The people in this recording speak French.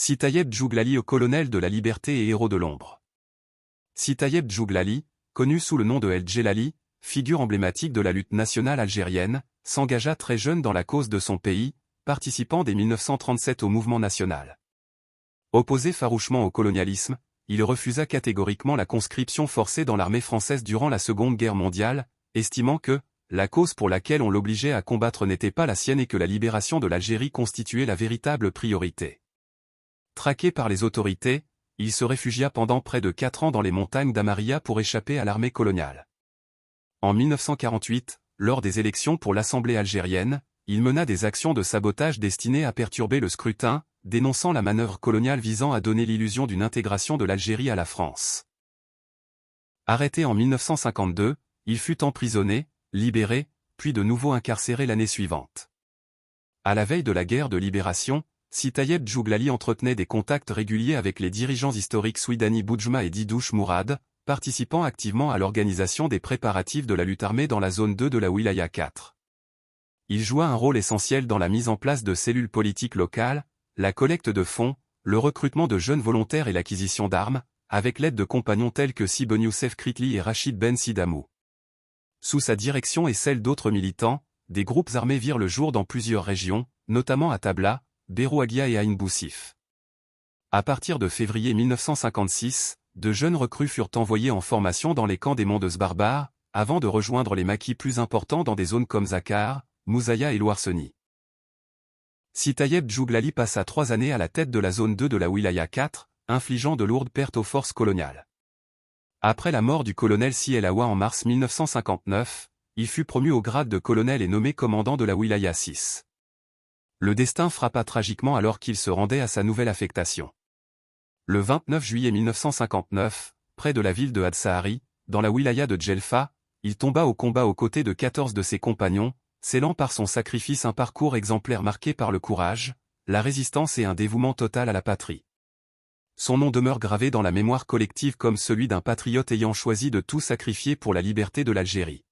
Si Tayeb Djouglali au colonel de la liberté et héros de l'ombre. Si Tayeb Djouglali, connu sous le nom de El Djelali, figure emblématique de la lutte nationale algérienne, s'engagea très jeune dans la cause de son pays, participant dès 1937 au mouvement national. Opposé farouchement au colonialisme, il refusa catégoriquement la conscription forcée dans l'armée française durant la Seconde Guerre mondiale, estimant que la cause pour laquelle on l'obligeait à combattre n'était pas la sienne et que la libération de l'Algérie constituait la véritable priorité. Traqué par les autorités, il se réfugia pendant près de 4 ans dans les montagnes d'Amaria pour échapper à l'armée coloniale. En 1948, lors des élections pour l'Assemblée algérienne, il mena des actions de sabotage destinées à perturber le scrutin, dénonçant la manœuvre coloniale visant à donner l'illusion d'une intégration de l'Algérie à la France. Arrêté en 1952, il fut emprisonné, libéré, puis de nouveau incarcéré l'année suivante. À la veille de la guerre de libération, Si Tayeb Djouglali entretenait des contacts réguliers avec les dirigeants historiques Souidani Boudjma et Didouche Mourad, participant activement à l'organisation des préparatifs de la lutte armée dans la zone 2 de la Wilaya 4. Il joua un rôle essentiel dans la mise en place de cellules politiques locales, la collecte de fonds, le recrutement de jeunes volontaires et l'acquisition d'armes, avec l'aide de compagnons tels que Si Ben Youssef Kritli et Rachid Ben Sidamou. Sous sa direction et celle d'autres militants, des groupes armés virent le jour dans plusieurs régions, notamment à Tabla, Berouaghia et Aïn Boussif. À partir de février 1956, de jeunes recrues furent envoyés en formation dans les camps des Mondes barbares, avant de rejoindre les maquis plus importants dans des zones comme Zakar, Mouzaya et Louarseni. Si Tayeb Djouglali passa 3 années à la tête de la zone 2 de la Wilaya 4, infligeant de lourdes pertes aux forces coloniales. Après la mort du colonel Si El Awa en mars 1959, il fut promu au grade de colonel et nommé commandant de la Wilaya 6. Le destin frappa tragiquement alors qu'il se rendait à sa nouvelle affectation. Le 29 juillet 1959, près de la ville de Hadsahari, dans la wilaya de Djelfa, il tomba au combat aux côtés de 14 de ses compagnons, scellant par son sacrifice un parcours exemplaire marqué par le courage, la résistance et un dévouement total à la patrie. Son nom demeure gravé dans la mémoire collective comme celui d'un patriote ayant choisi de tout sacrifier pour la liberté de l'Algérie.